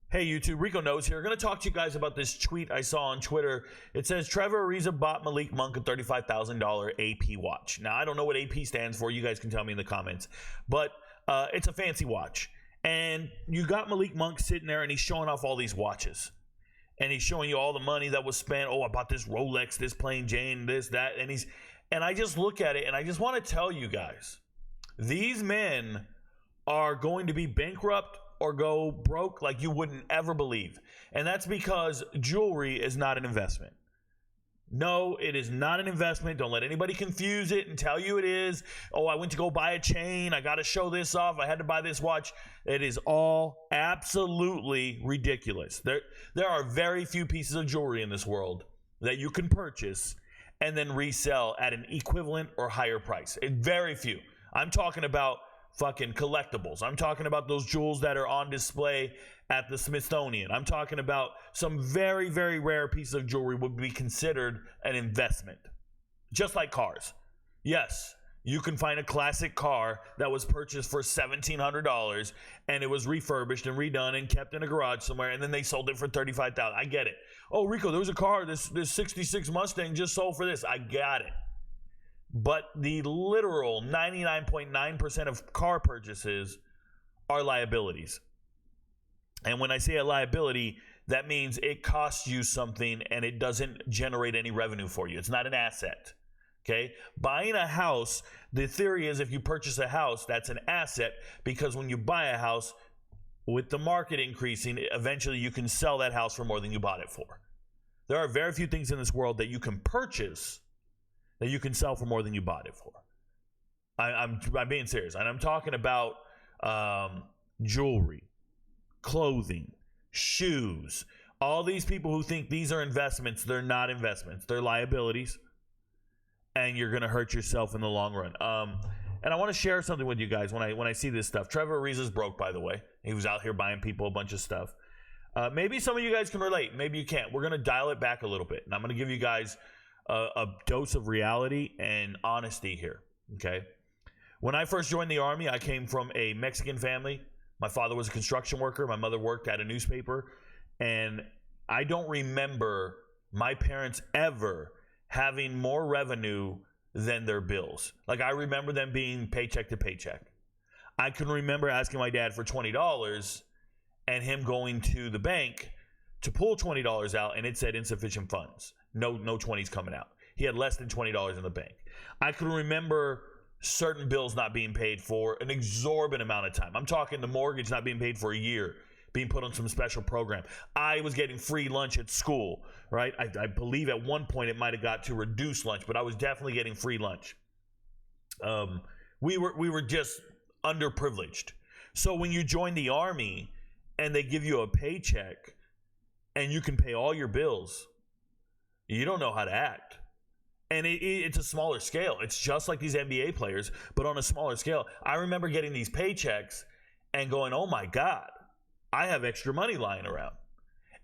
Hey YouTube, RicoKnows here. I'm going to talk to you guys about this tweet I saw on Twitter. It says Trevor Ariza bought Malik Monk a $35,000 AP watch. Now, I don't know what AP stands for. You guys can tell me in the comments. But it's a fancy watch. And you got Malik Monk sitting there and he's showing off all these watches. And he's showing you all the money that was spent. Oh, I bought this Rolex, this plain Jane, this, that. And I just look at it and I just want to tell you guys, these men are going to be bankrupt or go broke like you wouldn't ever believe. And that's because jewelry is not an investment. No, it is not an investment. Don't let anybody confuse it and tell you it is. Oh, I went to go buy a chain. I got to show this off. I had to buy this watch. It is all absolutely ridiculous. There are very few pieces of jewelry in this world that you can purchase and then resell at an equivalent or higher price. Very few. I'm talking about fucking collectibles. I'm talking about those jewels that are on display at the Smithsonian. I'm talking about some very, very rare pieces of jewelry would be considered an investment. Just like cars. Yes, you can find a classic car that was purchased for $1,700 and it was refurbished and redone and kept in a garage somewhere and then they sold it for $35,000. I get it. Oh, Rico, there was a car, this 66 Mustang just sold for this. I got it. But the literal 99.9% of car purchases are liabilities. And when I say a liability, that means it costs you something and it doesn't generate any revenue for you. It's not an asset. Okay? Buying a house, the theory is if you purchase a house, that's an asset because when you buy a house, with the market increasing, eventually you can sell that house for more than you bought it for. There are very few things in this world that you can purchase that you can sell for more than you bought it for. I'm being serious. And I'm talking about jewelry, clothing, shoes. All these people who think these are investments, they're not investments. They're liabilities. And you're going to hurt yourself in the long run. And I want to share something with you guys when I see this stuff. Trevor Ariza's broke, by the way. He was out here buying people a bunch of stuff. Maybe some of you guys can relate. Maybe you can't. We're going to dial it back a little bit. And I'm going to give you guys a dose of reality and honesty here, okay? When I first joined the Army, I came from a Mexican family. My father was a construction worker. My mother worked at a newspaper. And I don't remember my parents ever having more revenue than their bills. Like, I remember them being paycheck to paycheck. I can remember asking my dad for $20 and him going to the bank to pull $20 out, and it said insufficient funds. No 20s coming out. He had less than $20 in the bank. I can remember certain bills not being paid for an exorbitant amount of time. I'm talking the mortgage not being paid for a year, being put on some special program. I was getting free lunch at school, right? I believe at one point it might have got to reduced lunch, but I was definitely getting free lunch. We were just underprivileged. So when you join the Army and they give you a paycheck and you can pay all your bills, you don't know how to act. And it's a smaller scale. It's just like these NBA players, but on a smaller scale. I remember getting these paychecks and going, oh my God, I have extra money lying around.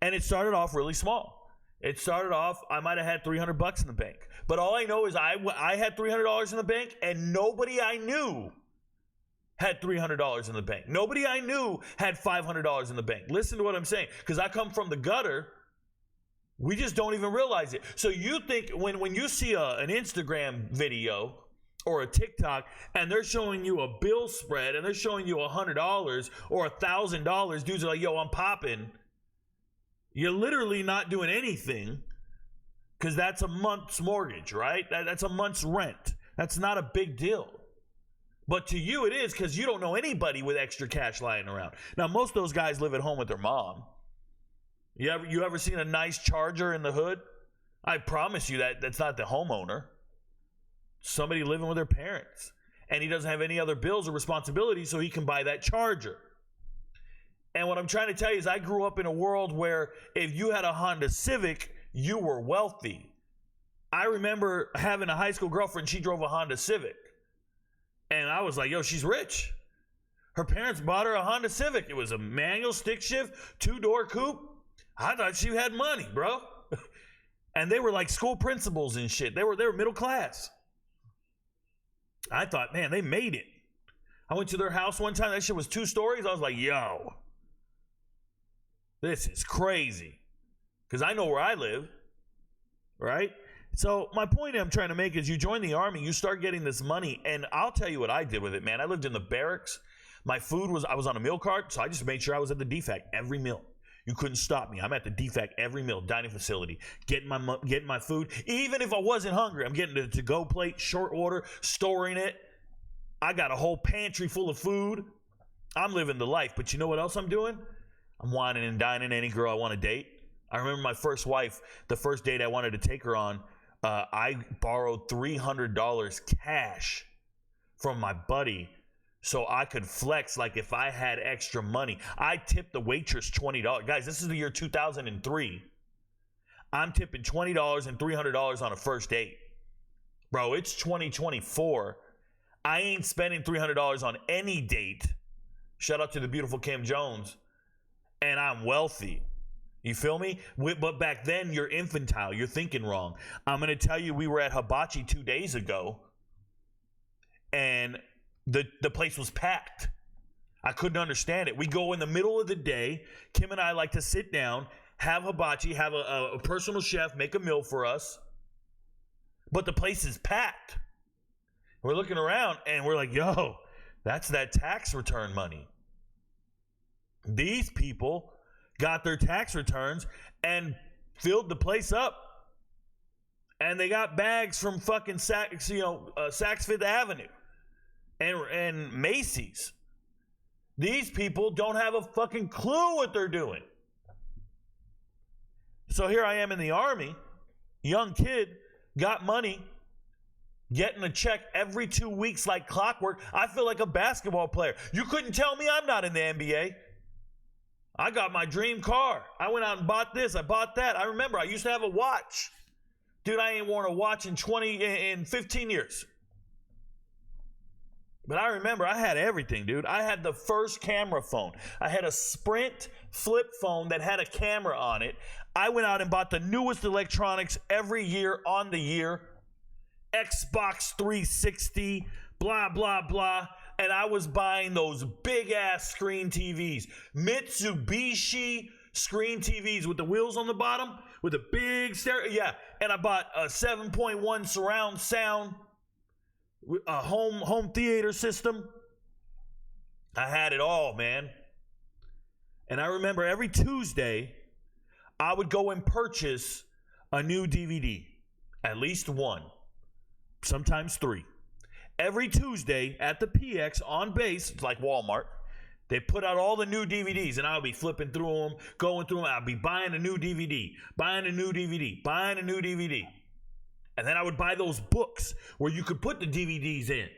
And it started off really small. It started off, I might have had $300 in the bank. But all I know is I had $300 in the bank and nobody I knew had $300 in the bank. Nobody I knew had $500 in the bank. Listen to what I'm saying, because I come from the gutter. We just don't even realize it. So you think when you see an Instagram video or a TikTok and they're showing you a bill spread and they're showing you $100 or $1,000, dudes are like, yo, I'm popping. You're literally not doing anything because that's a month's mortgage, right? That's a month's rent. That's not a big deal. But to you it is because you don't know anybody with extra cash lying around. Now, most of those guys live at home with their mom. You ever seen a nice Charger in the hood? I promise you that's not the homeowner. Somebody living with their parents. And he doesn't have any other bills or responsibilities, so he can buy that Charger. And what I'm trying to tell you is I grew up in a world where if you had a Honda Civic, you were wealthy. I remember having a high school girlfriend, she drove a Honda Civic. And I was like, yo, she's rich. Her parents bought her a Honda Civic. It was a manual stick shift, 2-door coupe. I thought she had money, bro. And they were like school principals and shit. They were middle class. I thought, man, they made it. I went to their house one time. That shit was 2 stories. I was like, yo. This is crazy. Because I know where I live, right? So my point I'm trying to make is you join the Army, you start getting this money, and I'll tell you what I did with it, man. I lived in the barracks. My food was, I was on a meal card, so I just made sure I was at the DFAC every meal. You couldn't stop me. I'm at the DFAC every meal, dining facility, getting my food. Even if I wasn't hungry, I'm getting the to-go plate, short order, storing it. I got a whole pantry full of food. I'm living the life. But you know what else I'm doing? I'm whining and dining any girl I want to date. I remember my first wife, the first date I wanted to take her on, I borrowed $300 cash from my buddy so I could flex like if I had extra money. I tipped the waitress $20. Guys, this is the year 2003. I'm tipping $20 and $300 on a first date. Bro, it's 2024. I ain't spending $300 on any date. Shout out to the beautiful Kim Jones. And I'm wealthy. You feel me? But back then, you're infantile. You're thinking wrong. I'm going to tell you, we were at Hibachi 2 days ago, and the place was packed. I couldn't understand it. We go in the middle of the day. Kim and I like to sit down, have hibachi, have a personal chef make a meal for us, but the place is packed. We're looking around, and we're like, yo, that's that tax return money. These people got their tax returns and filled the place up. And they got bags from fucking Saks Fifth Avenue and Macy's. These people don't have a fucking clue what they're doing. So here I am in the Army, young kid, got money, getting a check every 2 weeks like clockwork. I feel like a basketball player. You couldn't tell me I'm not in the NBA. I got my dream car. I went out and bought this. I bought that. I remember I used to have a watch. Dude, I ain't worn a watch in 15 years. But I remember I had everything, dude. I had the first camera phone. I had a Sprint flip phone that had a camera on it. I went out and bought the newest electronics every year on the year. Xbox 360, blah, blah, blah. And I was buying those big-ass screen TVs. Mitsubishi screen TVs with the wheels on the bottom, with a big stereo. Yeah, and I bought a 7.1 surround sound, a home theater system. I had it all, man. And I remember every Tuesday, I would go and purchase a new DVD. At least one. Sometimes three. Every Tuesday at the PX on base, it's like Walmart, they put out all the new DVDs, and I'll be flipping through them, going through them. I'll be buying a new DVD, buying a new DVD, buying a new DVD. And then I would buy those books where you could put the DVDs in.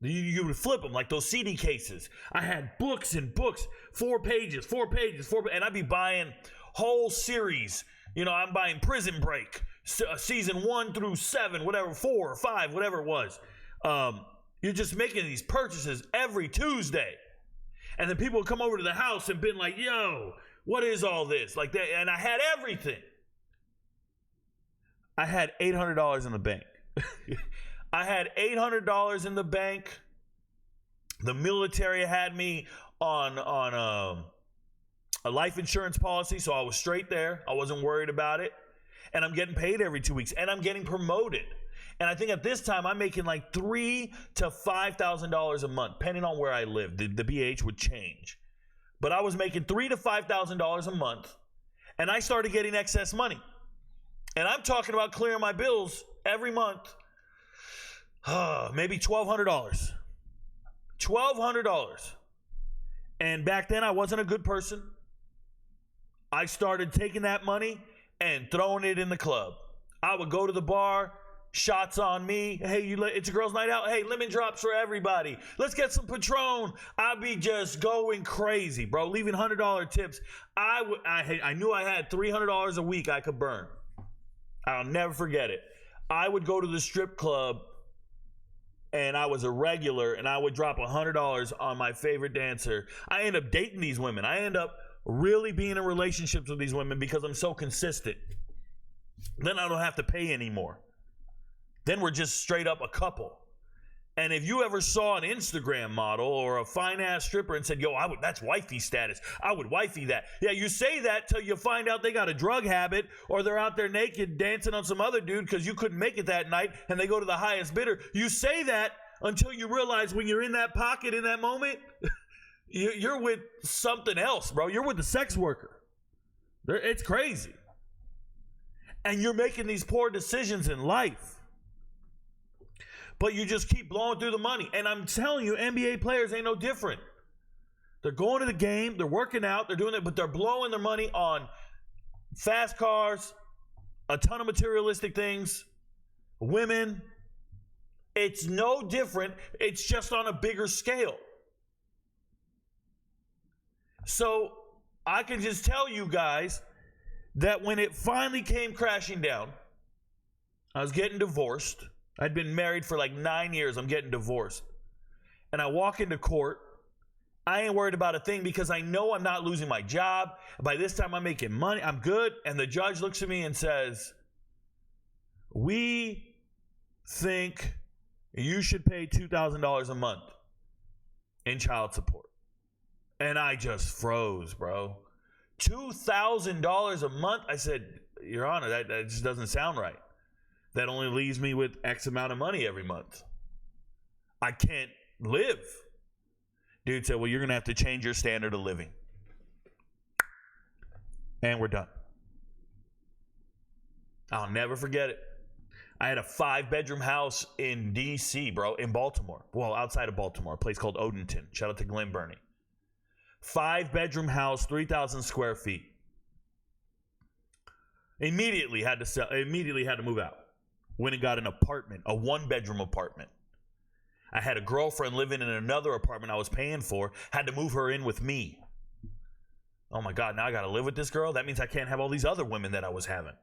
You would flip them like those CD cases. I had books and books, 4 pages, and I'd be buying whole series. You know, I'm buying Prison Break, season 1 through 7, whatever, 4 or 5, whatever it was. You're just making these purchases every Tuesday. And then people would come over to the house and been like, yo, what is all this? Like that, and I had everything. I had $800 in the bank. I had $800 in the bank. The military had me on a life insurance policy, so I was straight there. I wasn't worried about it. And I'm getting paid every 2 weeks, and I'm getting promoted. And I think at this time I'm making like $3,000 to $5,000 a month, depending on where I live. The BH would change, but I was making $3,000 to $5,000 a month, and I started getting excess money. And I'm talking about clearing my bills every month. Maybe $1,200. $1,200. And back then I wasn't a good person. I started taking that money and throwing it in the club. I would go to the bar, shots on me. Hey, it's a girls' night out. Hey, lemon drops for everybody. Let's get some Patron. I'd be just going crazy, bro. Leaving $100 tips. I knew I had $300 a week I could burn. I'll never forget it. I would go to the strip club, and I was a regular, and I would drop $100 on my favorite dancer. I end up dating these women. I end up really being in relationships with these women because I'm so consistent. Then I don't have to pay anymore. Then we're just straight up a couple. And if you ever saw an Instagram model or a fine-ass stripper and said, yo, that's wifey status, I would wifey that. Yeah, you say that till you find out they got a drug habit or they're out there naked dancing on some other dude because you couldn't make it that night and they go to the highest bidder. You say that until you realize when you're in that pocket in that moment, you're with something else, bro. You're with the sex worker. It's crazy. And you're making these poor decisions in life. But you just keep blowing through the money. And I'm telling you, NBA players ain't no different. They're going to the game, they're working out, they're doing it, but they're blowing their money on fast cars, a ton of materialistic things, women. It's no different. It's just on a bigger scale. So I can just tell you guys that when it finally came crashing down, I was getting divorced. I'd been married for like 9 years. I'm getting divorced. And I walk into court. I ain't worried about a thing because I know I'm not losing my job. By this time, I'm making money. I'm good. And the judge looks at me and says, we think you should pay $2,000 a month in child support. And I just froze, bro. $2,000 a month? I said, Your Honor, that just doesn't sound right. That only leaves me with X amount of money every month. I can't live. Dude said, well, you're going to have to change your standard of living. And we're done. I'll never forget it. I had a 5-bedroom house in D.C., bro, in Baltimore. Well, outside of Baltimore, a place called Odenton. Shout out to Glen Burnie. 5-bedroom house, 3,000 square feet. Immediately had to sell. Immediately had to move out. Went and got an apartment, a 1-bedroom apartment. I had a girlfriend living in another apartment I was paying for. Had to move her in with me. Oh my God, now I got to live with this girl? That means I can't have all these other women that I was having.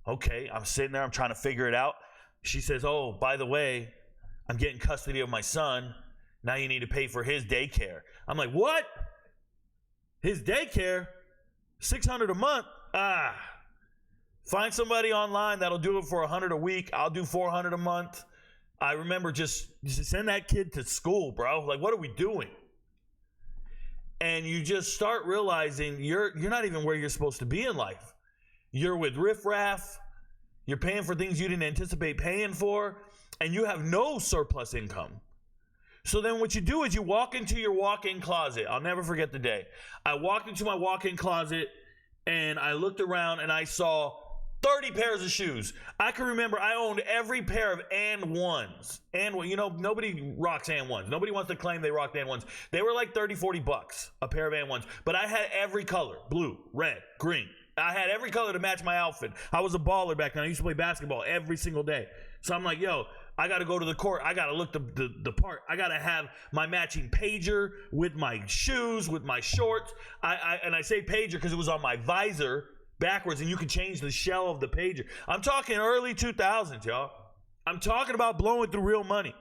Okay, I'm sitting there, I'm trying to figure it out. She says, oh, by the way, I'm getting custody of my son. Now you need to pay for his daycare. I'm like, what? His daycare? $600 a month? Find somebody online that'll do it for $100 a week. I'll do $400 a month. I remember just send that kid to school, bro. Like, what are we doing? And you just start realizing you're not even where you're supposed to be in life. You're with riffraff. You're paying for things you didn't anticipate paying for, and you have no surplus income. So then what you do is you walk into your walk-in closet. I'll never forget the day. I walked into my walk-in closet, and I looked around, and I saw 30 pairs of shoes. I can remember I owned every pair of And-1s. You know, nobody rocks And-1s. Nobody wants to claim they rocked And-1s. They were like $30-$40 a pair of And-1s. But I had every color: blue, red, green. I had every color to match my outfit. I was a baller back then. I used to play basketball every single day. So I'm like, yo, I got to go to the court. I got to look the part. I got to have my matching pager with my shoes, with my shorts. And I say pager because it was on my visor backwards, and you can change the shell of the pager. I'm talking early 2000s, y'all. I'm talking about blowing through real money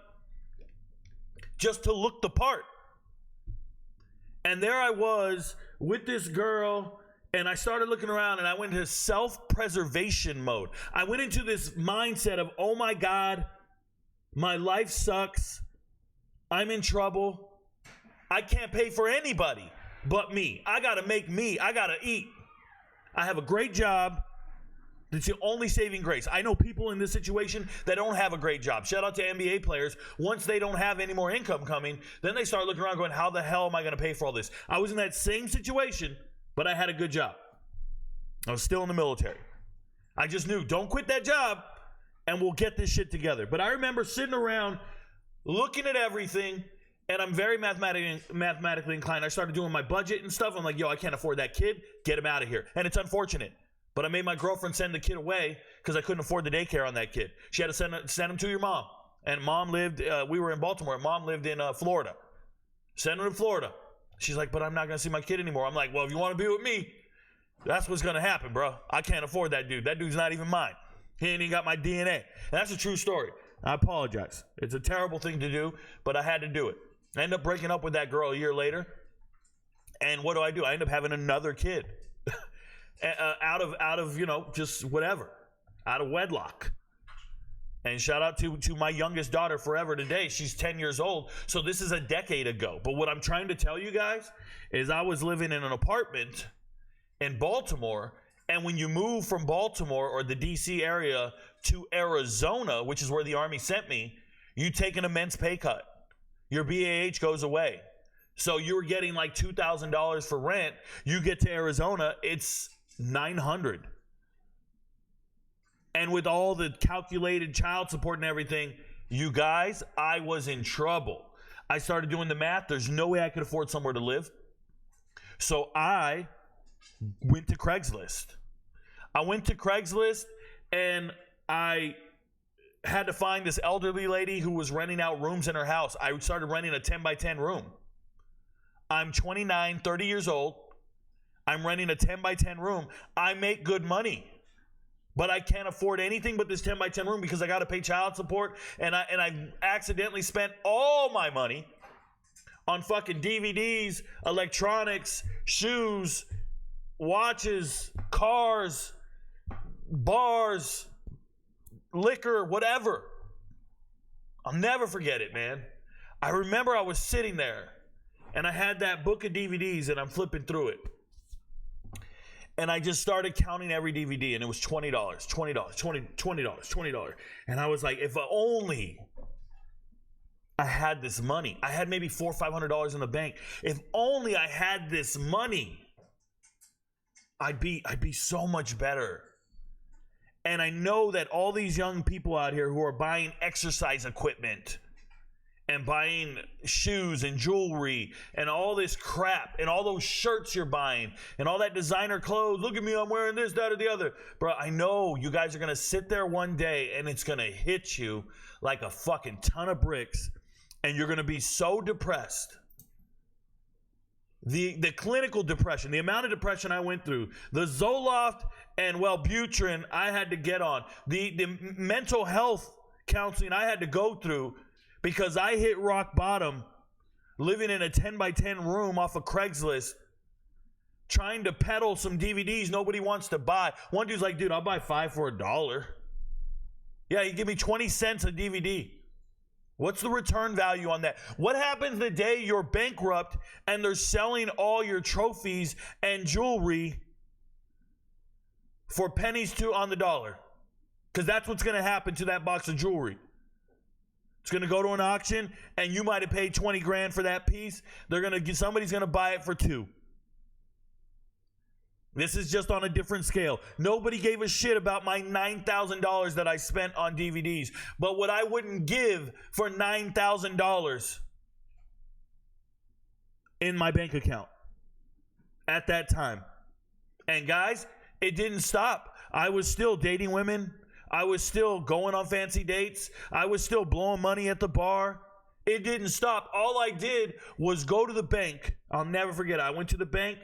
just to look the part. And there I was with this girl, and I started looking around, and I went into self-preservation mode. I went into this mindset of, oh my God, my life sucks. I'm in trouble. I can't pay for anybody but me. I got to make me. I got to eat. I have a great job. It's the only saving grace. I know people in this situation that don't have a great job. Shout out to NBA players. Once they don't have any more income coming, then they start looking around going, how the hell am I going to pay for all this? I was in that same situation, but I had a good job. I was still in the military. I just knew, don't quit that job and we'll get this shit together. But I remember sitting around looking at everything, and I'm very mathematically inclined. I started doing my budget and stuff. I'm like, yo, I can't afford that kid. Get him out of here. And it's unfortunate, but I made my girlfriend send the kid away because I couldn't afford the daycare on that kid. She had to send him to your mom. And mom lived, we were in Baltimore, and mom lived in Florida. Send him to Florida. She's like, but I'm not going to see my kid anymore. I'm like, well, if you want to be with me, that's what's going to happen, bro. I can't afford that dude. That dude's not even mine. He ain't even got my DNA. And that's a true story. I apologize. It's a terrible thing to do, but I had to do it. I ended up breaking up with that girl a year later. And what do? I end up having another kid out of, you know, just whatever, out of wedlock. And shout out to my youngest daughter forever today. She's 10 years old. So this is a decade ago. But what I'm trying to tell you guys is I was living in an apartment in Baltimore. And when you move from Baltimore or the DC area to Arizona, which is where the Army sent me, you take an immense pay cut. Your BAH goes away. So you're getting like $2,000 for rent. You get to Arizona, it's $900. And with all the calculated child support and everything, you guys, I was in trouble. I started doing the math. There's no way I could afford somewhere to live. So I went to Craigslist. And I had to find this elderly lady who was renting out rooms in her house. I started renting a 10 by 10 room. I'm 29, 30 years old. I'm renting a 10 by 10 room. I make good money. But I can't afford anything but this 10 by 10 room because I got to pay child support. And I accidentally spent all my money on fucking DVDs, electronics, shoes, watches, cars, bars, liquor, whatever. I'll never forget it, man. I remember I was sitting there and I had that book of DVDs and I'm flipping through it. And I just started counting every DVD, and it was $20, $20, $20. And I was like, if only I had this money. I had maybe $400 or $500 in the bank. If only I had this money, I'd be so much better. And I know that all these young people out here who are buying exercise equipment and buying shoes and jewelry and all this crap and all those shirts you're buying and all that designer clothes. Look at me, I'm wearing this, that, or the other. Bro, I know you guys are going to sit there one day and it's going to hit you like a fucking ton of bricks and you're going to be so depressed. The clinical depression, the amount of depression I went through, the Zoloft and Wellbutrin I had to get on, the mental health counseling I had to go through, because I hit rock bottom living in a 10 by 10 room off of Craigslist trying to peddle some DVDs nobody wants to buy. One dude's like, dude, I'll buy 5 for $1. Yeah, you give me 20 cents a DVD. What's the return value on that? What happens the day you're bankrupt and they're selling all your trophies and jewelry for pennies on the dollar? Because that's what's going to happen to that box of jewelry. It's going to go to an auction, and you might have paid 20 grand for that piece. Somebody's going to buy it for $2. This is just on a different scale. Nobody gave a shit about my $9,000 that I spent on DVDs. But what I wouldn't give for $9,000 in my bank account at that time. And guys, it didn't stop. I was still dating women. I was still going on fancy dates. I was still blowing money at the bar. It didn't stop. All I did was go to the bank. I'll never forget it. I went to the bank.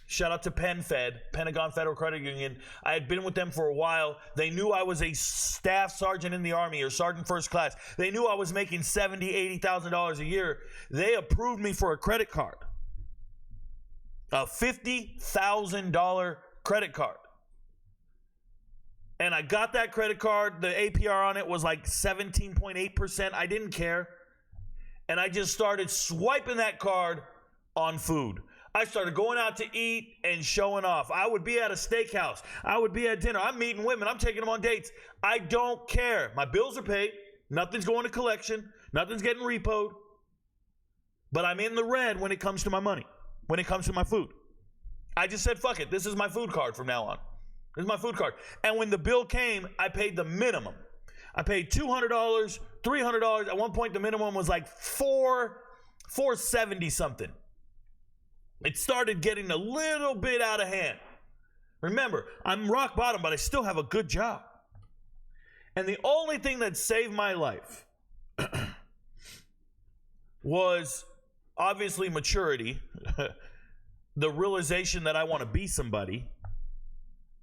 Shout out to PenFed, Pentagon Federal Credit Union. I had been with them for a while. They knew I was a staff sergeant in the Army or sergeant first class. They knew I was making $70,000, $80,000 a year. They approved me for a credit card. A $50,000 credit card. And I got that credit card. The APR on it was like 17.8%. I didn't care. And I just started swiping that card on food. I started going out to eat and showing off. I would be at a steakhouse. I would be at dinner. I'm meeting women. I'm taking them on dates. I don't care. My bills are paid. Nothing's going to collection. Nothing's getting repoed. But I'm in the red when it comes to my money, when it comes to my food. I just said, fuck it. This is my food card from now on. This is my food card. And when the bill came, I paid the minimum. I paid $200, $300. At one point, the minimum was like $470 something. It started getting a little bit out of hand. Remember, I'm rock bottom, but I still have a good job. And the only thing that saved my life was obviously maturity, the realization that I want to be somebody.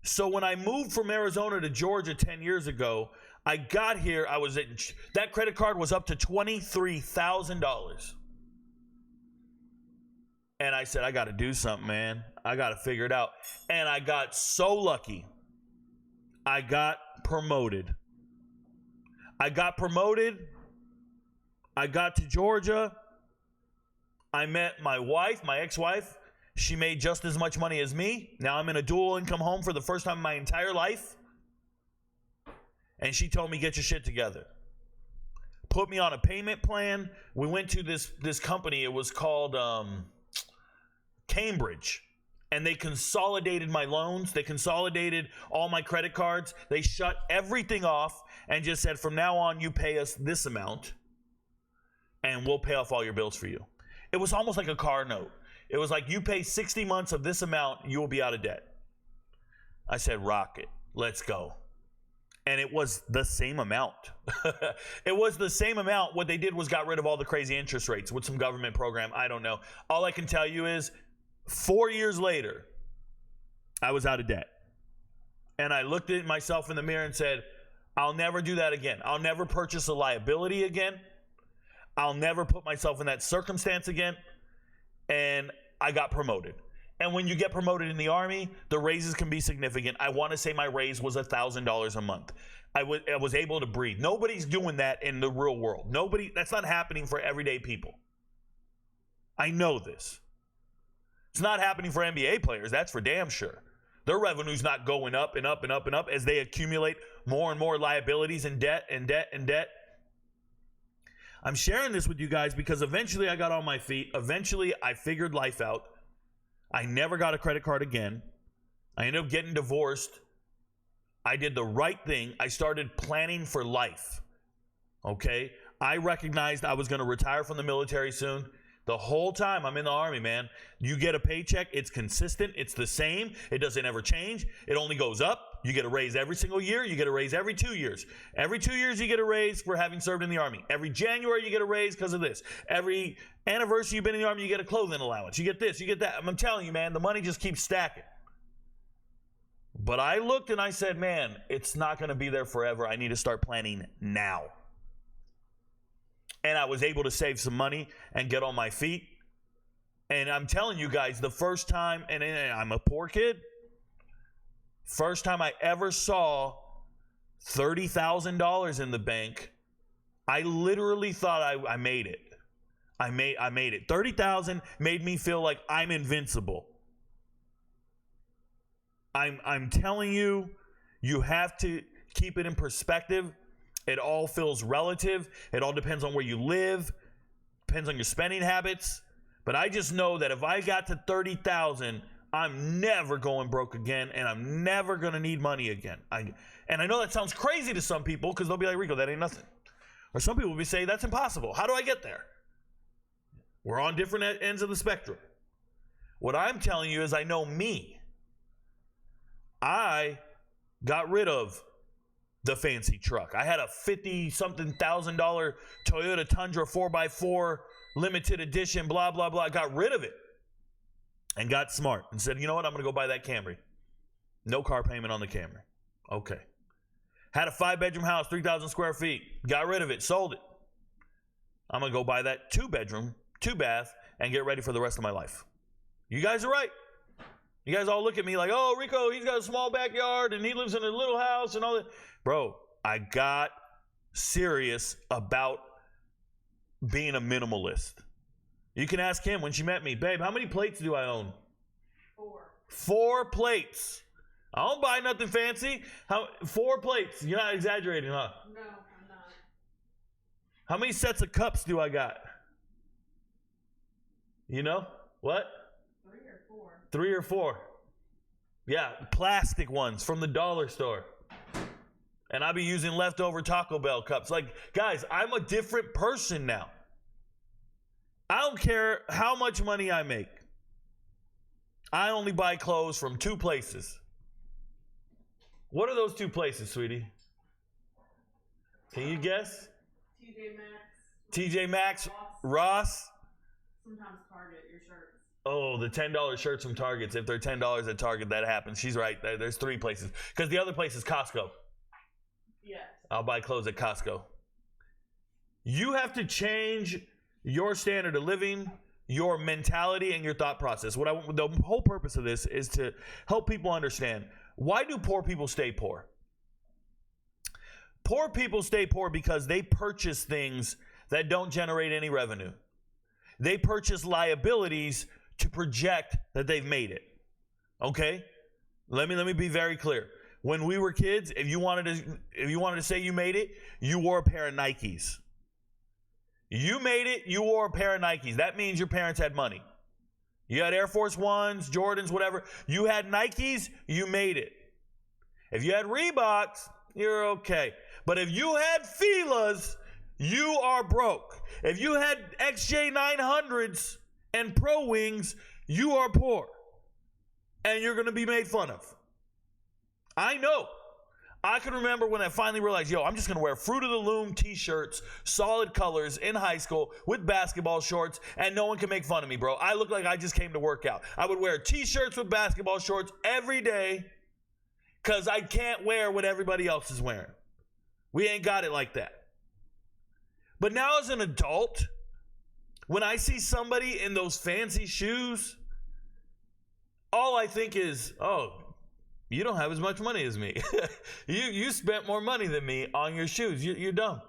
So when I moved from Arizona to Georgia 10 years ago, I got here, that credit card was up to $23,000. And I said, I got to do something, man. I got to figure it out. And I got so lucky. I got promoted. I got promoted. I got to Georgia. I met my wife, my ex-wife. She made just as much money as me. Now I'm in a dual income home for the first time in my entire life. And she told me, get your shit together. Put me on a payment plan. We went to this company. It was called Cambridge. And they consolidated my loans. They consolidated all my credit cards. They shut everything off and just said, from now on, you pay us this amount. And we'll pay off all your bills for you. It was almost like a car note. It was like, you pay 60 months of this amount, you will be out of debt. I said, rock it. Let's go. And it was the same amount. It was the same amount. What they did was got rid of all the crazy interest rates with some government program. I don't know. All I can tell you is 4 years later, I was out of debt. And I looked at myself in the mirror and said, I'll never do that again. I'll never purchase a liability again. I'll never put myself in that circumstance again. And I got promoted. And when you get promoted in the Army, the raises can be significant. I want to say my raise was $1,000 a month. I was able to breathe. Nobody's doing that in the real world. That's not happening for everyday people. I know this. It's not happening for NBA players. That's for damn sure. Their revenue's not going up and up and up and up as they accumulate more and more liabilities and debt and debt and debt. I'm sharing this with you guys because eventually I got on my feet. Eventually I figured life out. I never got a credit card again. I ended up getting divorced. I did the right thing. I started planning for life. Okay? I recognized I was going to retire from the military soon. The whole time I'm in the Army, man, you get a paycheck. It's consistent. It's the same. It doesn't ever change. It only goes up. You get a raise every single year. You get a raise every 2 years. Every 2 years you get a raise for having served in the Army. Every January you get a raise because of this. Every anniversary you've been in the Army, you get a clothing allowance. You get this, you get that. I'm telling you, man, the money just keeps stacking. But I looked and I said, man, it's not going to be there forever. I need to start planning now. And I was able to save some money and get on my feet. And I'm telling you guys, the first time, and I'm a poor kid, first time I ever saw $30,000 in the bank, I literally thought I made it. I made it. 30,000 made me feel like I'm invincible. I'm telling you, you have to keep it in perspective. It all feels relative. It all depends on where you live, depends on your spending habits. But I just know that if I got to 30,000, I'm never going broke again, and I'm never going to need money again. And I know that sounds crazy to some people because they'll be like, Rico, that ain't nothing. Or some people will be saying, that's impossible. How do I get there? We're on different ends of the spectrum. What I'm telling you is I know me. I got rid of the fancy truck. I had a $50-something thousand Toyota Tundra 4x4 limited edition, blah, blah, blah. I got rid of it and got smart and said, you know what? I'm going to go buy that Camry. No car payment on the Camry. Okay. Had a 5-bedroom house, 3,000 square feet. Got rid of it, sold it. I'm going to go buy that 2-bedroom, 2-bath, and get ready for the rest of my life. You guys are right. You guys all look at me like, oh, Rico, he's got a small backyard and he lives in a little house and all that. Bro, I got serious about being a minimalist. You can ask him when she met me, babe, how many plates do I own? 4. 4 plates. I don't buy nothing fancy. 4 plates. You're not exaggerating, huh? No, I'm not. How many sets of cups do I got? You know? What? 3 or 4. 3 or 4. Yeah, plastic ones from the dollar store. And I'll be using leftover Taco Bell cups. Like, guys, I'm a different person now. I don't care how much money I make. I only buy clothes from 2 places. What are those 2 places, sweetie? Can you guess? TJ Maxx. TJ Maxx, Ross. Sometimes Target, your shirts. Oh, the $10 shirts from Targets. If they're $10 at Target, that happens. She's right. There's 3 places. Because the other place is Costco. Yes. I'll buy clothes at Costco. You have to change your standard of living, your mentality, and your thought process. The whole purpose of this is to help people understand, why do poor people stay poor? Poor people stay poor because they purchase things that don't generate any revenue. They purchase liabilities to project that they've made it. Okay? Let me be very clear. When we were kids, if you wanted to say you made it, you wore a pair of Nikes. You made it, you wore a pair of Nikes. That means your parents had money. You had Air Force Ones, Jordans, whatever. You had Nikes, you made it. If you had Reeboks, you're okay. But if you had Fila's, you are broke. If you had XJ900s and Pro Wings, you are poor. And you're going to be made fun of. I know. I can remember when I finally realized, I'm just going to wear Fruit of the Loom t-shirts, solid colors in high school with basketball shorts, and no one can make fun of me, bro. I look like I just came to work out. I would wear t-shirts with basketball shorts every day because I can't wear what everybody else is wearing. We ain't got it like that. But now as an adult, when I see somebody in those fancy shoes, all I think is, you don't have as much money as me. you spent more money than me on your shoes. You're dumb.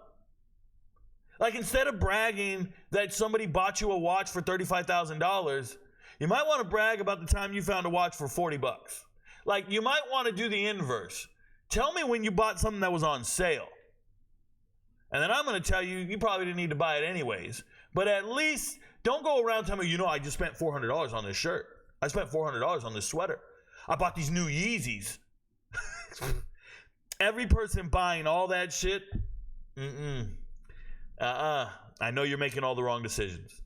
Like, instead of bragging that somebody bought you a watch for $35,000, you might want to brag about the time you found a watch for $40. Like, you might want to do the inverse. Tell me when you bought something that was on sale. And then I'm going to tell you, you probably didn't need to buy it anyways. But at least don't go around telling me, I just spent $400 on this shirt. I spent $400 on this sweater. I bought these new Yeezys. Every person buying all that shit, I know you're making all the wrong decisions.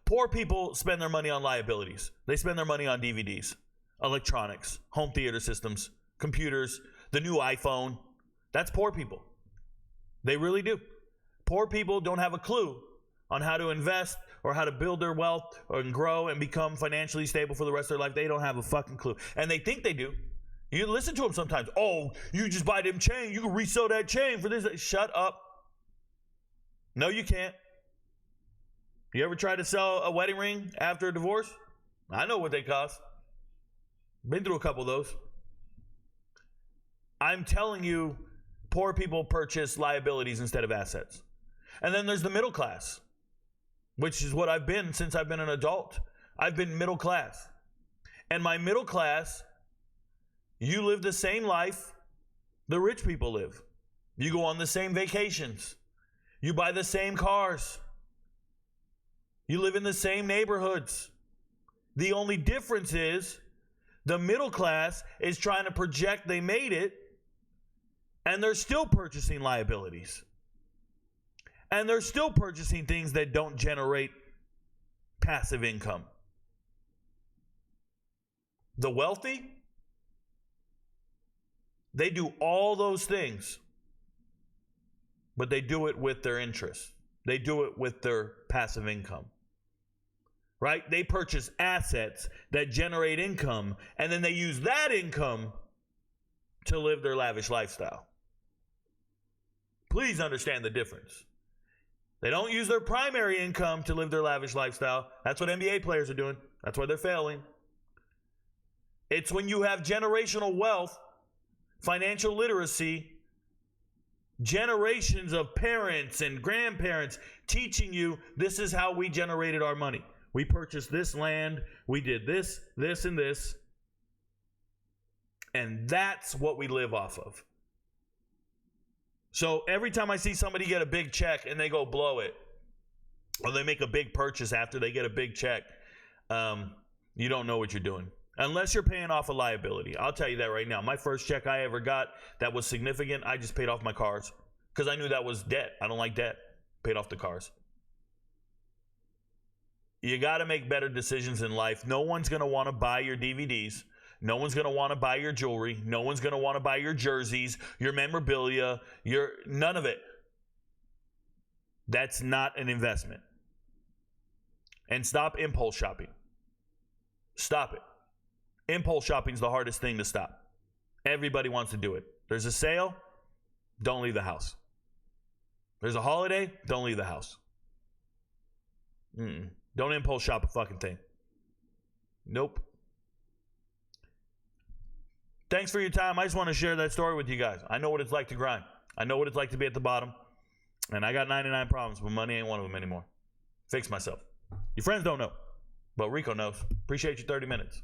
Poor people spend their money on liabilities. They spend their money on DVDs, electronics, home theater systems, computers, the new iPhone. That's poor people. They really do. Poor people don't have a clue on how to invest or how to build their wealth and grow and become financially stable for the rest of their life. They don't have a fucking clue. And they think they do. You listen to them sometimes. Oh, you just buy them chain. You can resell that chain for this. Shut up. No, you can't. You ever try to sell a wedding ring after a divorce? I know what they cost. Been through a couple of those. I'm telling you, poor people purchase liabilities instead of assets. And then there's the middle class, which is what I've been since I've been an adult. I've been middle class. And my middle class, you live the same life the rich people live. You go on the same vacations. You buy the same cars. You live in the same neighborhoods. The only difference is the middle class is trying to project they made it, and they're still purchasing liabilities. And they're still purchasing things that don't generate passive income. The wealthy, they do all those things, but they do it with their interest. They do it with their passive income. Right? They purchase assets that generate income, and then they use that income to live their lavish lifestyle. Please understand the difference. They don't use their primary income to live their lavish lifestyle. That's what NBA players are doing. That's why they're failing. It's when you have generational wealth, financial literacy, generations of parents and grandparents teaching you this is how we generated our money. We purchased this land, we did this, this, and this. And that's what we live off of. So every time I see somebody get a big check and they go blow it, or they make a big purchase after they get a big check, you don't know what you're doing. Unless you're paying off a liability. I'll tell you that right now. My first check I ever got that was significant, I just paid off my cars. Because I knew that was debt. I don't like debt. Paid off the cars. You got to make better decisions in life. No one's going to want to buy your DVDs. No one's going to want to buy your jewelry. No one's going to want to buy your jerseys, your memorabilia, none of it. That's not an investment. And stop impulse shopping. Stop it. Impulse shopping is the hardest thing to stop. Everybody wants to do it. There's a sale, don't leave the house. There's a holiday, don't leave the house. Don't impulse shop a fucking thing. Nope. Thanks for your time. I just want to share that story with you guys. I know what it's like to grind. I know what it's like to be at the bottom. And I got 99 problems, but money ain't one of them anymore. Fix myself. Your friends don't know, but Rico knows. Appreciate your 30 minutes.